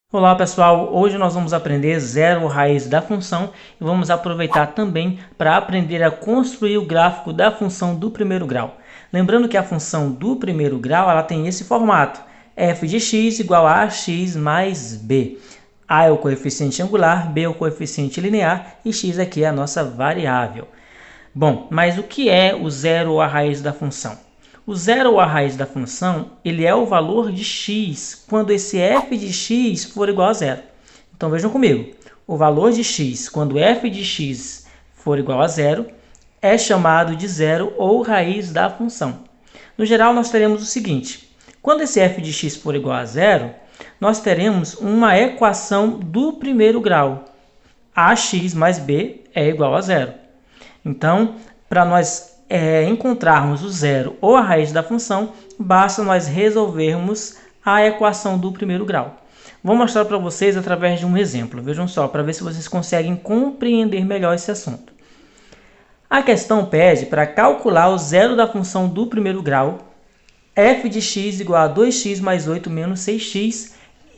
Olá pessoal, hoje nós vamos aprender zero raiz da função e vamos aproveitar também para aprender a construir o gráfico da função do primeiro grau. Lembrando que a função do primeiro grau ela tem esse formato, f de x igual a x mais b. A é o coeficiente angular, b é o coeficiente linear e x aqui é a nossa variável. Bom, mas o que é o zero ou a raiz da função? O zero ou a raiz da função, ele é o valor de x quando esse f de x for igual a zero. Então vejam comigo, o valor de x quando f de x for igual a zero é chamado de zero ou raiz da função. No geral, nós teremos o seguinte, quando esse f de x for igual a zero, nós teremos uma equação do primeiro grau. Ax mais b é igual a zero. Então, para nós encontrarmos o zero ou a raiz da função, basta nós resolvermos a equação do primeiro grau. Vou mostrar para vocês através de um exemplo. Vejam só, para ver se vocês conseguem compreender melhor esse assunto. A questão pede para calcular o zero da função do primeiro grau, f de x igual a 2x mais 8 menos 6x,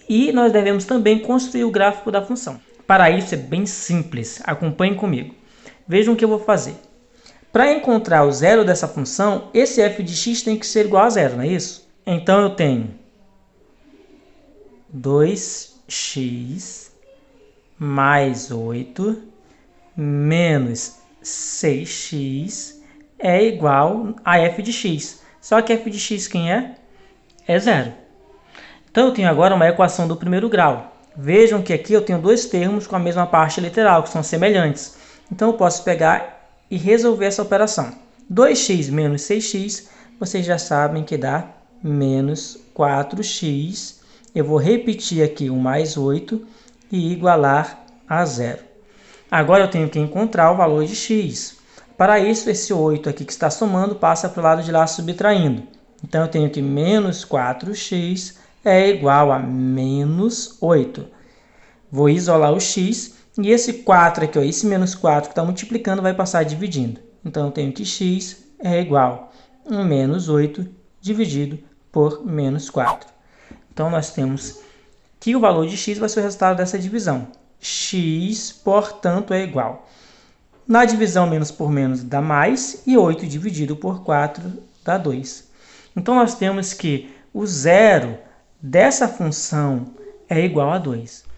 e nós devemos também construir o gráfico da função. Para isso é bem simples, acompanhem comigo. Vejam o que eu vou fazer. Para encontrar o zero dessa função, esse f de x tem que ser igual a zero, não é isso? Então eu tenho 2x mais 8 menos 6x é igual a f de x. Só que f de x quem é? É zero. Então eu tenho agora uma equação do primeiro grau. Vejam que aqui eu tenho dois termos com a mesma parte literal, que são semelhantes. Então eu posso pegar e resolver essa operação. 2x menos 6x, vocês já sabem que dá menos 4x. Eu vou repetir aqui o mais 8 e igualar a zero. Agora eu tenho que encontrar o valor de x. Para isso, esse 8 aqui que está somando passa para o lado de lá subtraindo. Então eu tenho que menos 4x é igual a menos 8. Vou isolar o x. E esse 4 aqui, ó, esse menos 4 que está multiplicando, vai passar dividindo. Então, eu tenho que x é igual a menos 8 dividido por menos 4. Então, nós temos que o valor de x vai ser o resultado dessa divisão. X, portanto, é igual. Na divisão, menos por menos dá mais, e 8 dividido por 4 dá 2. Então, nós temos que o zero dessa função é igual a 2.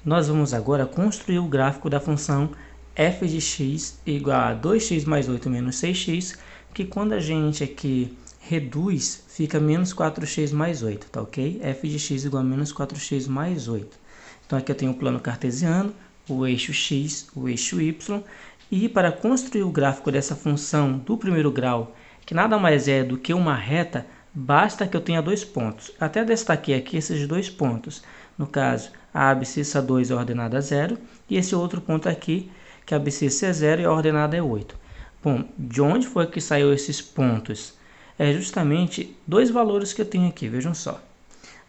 Nós vamos agora construir o gráfico da função f de x igual a 2x mais 8 menos 6x, que quando a gente aqui reduz, fica menos 4x mais 8, tá ok? f de x igual a menos 4x mais 8. Então aqui eu tenho o plano cartesiano, o eixo x, o eixo y, e para construir o gráfico dessa função do primeiro grau, que nada mais é do que uma reta, basta que eu tenha dois pontos. Até destaquei aqui esses dois pontos. No caso, a abscissa 2 é ordenada a 0, e esse outro ponto aqui, que a abscissa é 0 e a ordenada é 8. Bom, de onde foi que saiu esses pontos? É justamente dois valores que eu tenho aqui, vejam só.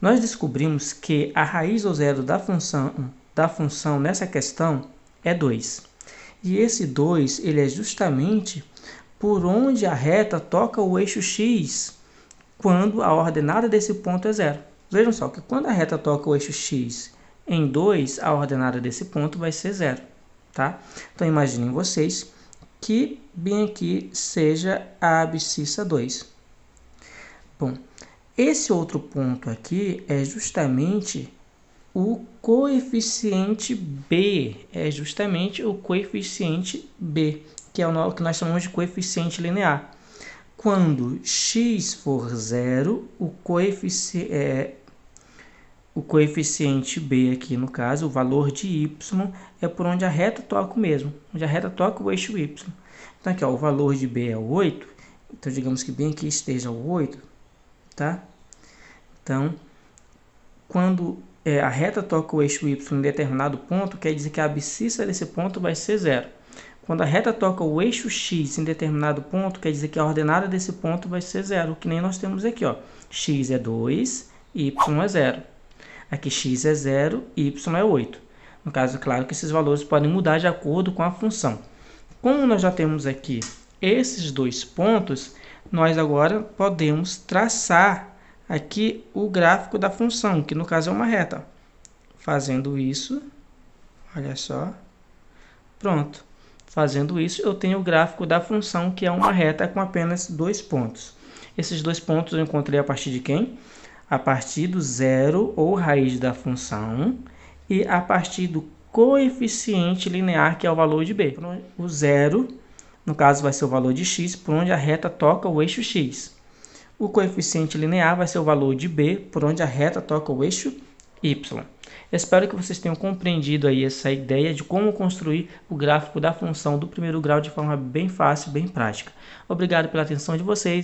Nós descobrimos que a raiz ou zero da função nessa questão é 2. E esse 2 ele é justamente por onde a reta toca o eixo x, quando a ordenada desse ponto é 0. Vejam só que quando a reta toca o eixo x em 2, a ordenada desse ponto vai ser 0. Tá? Então, imaginem vocês que bem aqui seja a abscissa 2. Bom, esse outro ponto aqui é justamente o coeficiente b. É justamente o coeficiente b, que é o que nós chamamos de coeficiente linear. Quando x for 0, o coeficiente b aqui, no caso, o valor de y, é por onde a reta toca mesmo, onde a reta toca o eixo y. Então, aqui, ó, o valor de b é 8, então, digamos que bem aqui esteja o 8, tá? Então, quando a reta toca o eixo y em determinado ponto, quer dizer que a abscissa desse ponto vai ser 0. Quando a reta toca o eixo x em determinado ponto, quer dizer que a ordenada desse ponto vai ser 0, que nem nós temos aqui, ó. X é 2, y é 0. Aqui x é 0, y é 8. No caso, claro que esses valores podem mudar de acordo com a função. Como nós já temos aqui esses dois pontos, nós agora podemos traçar aqui o gráfico da função, que no caso é uma reta. Fazendo isso, olha só, pronto. Fazendo isso, eu tenho o gráfico da função, que é uma reta com apenas 2 pontos. Esses 2 pontos eu encontrei a partir de quem? A partir do zero ou raiz da função e a partir do coeficiente linear, que é o valor de b. O zero, no caso, vai ser o valor de x, por onde a reta toca o eixo x. O coeficiente linear vai ser o valor de b, por onde a reta toca o eixo y. Espero que vocês tenham compreendido aí essa ideia de como construir o gráfico da função do primeiro grau de forma bem fácil, bem prática. Obrigado pela atenção de vocês.